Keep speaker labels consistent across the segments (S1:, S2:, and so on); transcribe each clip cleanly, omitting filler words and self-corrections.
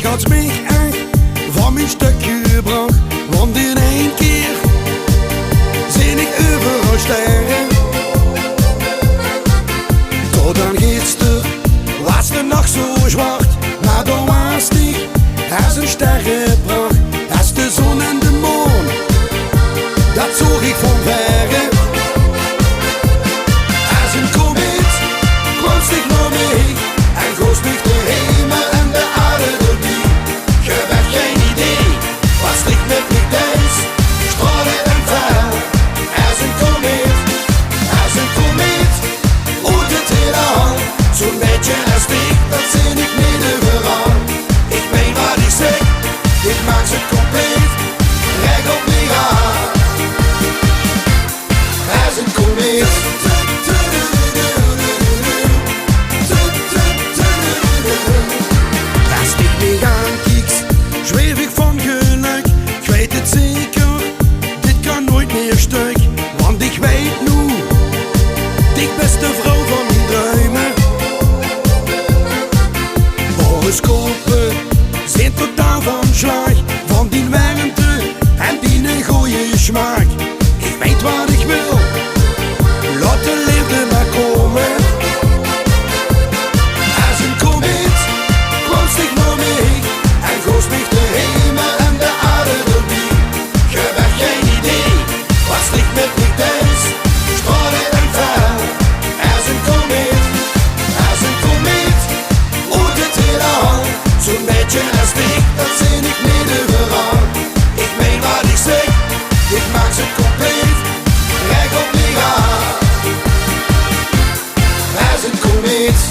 S1: Had mich echt van mijn stukje gebracht, want in één keer zie ik overal sterren. Tot dan gisteren was de nacht zo zwart, maar dan was die als een sterrenpracht, als de zon en de maan, dat zag ik van verre. Als een komeet kwam zich naar mij en goos mich de hemel en de aarde doorbij. Zo'n beetje als ik, dat zin ik niet overal. Ik meen wat ik zeg, dit maakt ze compleet, recht op mij aan. Als een komeet. Als ik mij aankijk, zweef ik van geluk. Ik weet het zeker, dit kan nooit meer stuk. Want ik weet nu, die beste vrouw van mijn dromen. Horoscopen zijn totaal van slag, van die warmte en die goeie smaak. Ik weet wat ik wil, laat de liefde maar komen. Als een komeet kwam zich naar mij en goos mich de hemel en de aarde doorbij. Je hebt geen idee, wat ligt met mij thuis, stralen en vuil. Als een komeet, als een komeet, uit het heelal. Zo'n beetje als ik, dat zin ik niet overal. Ik meen wat ik zeg, dit maakt ze compleet, recht op mij aan. Als een komeet.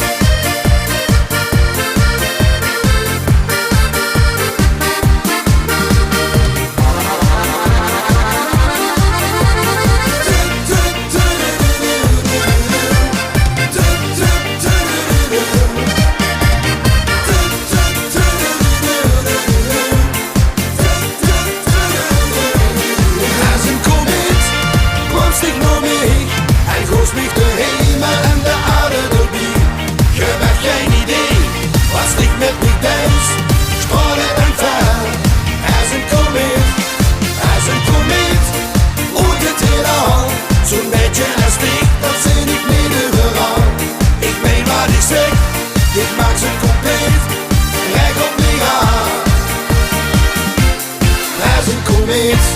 S1: En goos mich de hemel en de aarde doorbij. Je hebt geen idee, wat ligt met mij thuis, stralen en vuil. Als een komeet, uit het heelal. Zo'n beetje als ik, dat zin ik niet overal. Ik meen wat ik zeg, dit maakt ze compleet, recht op mij aan. Als een komeet.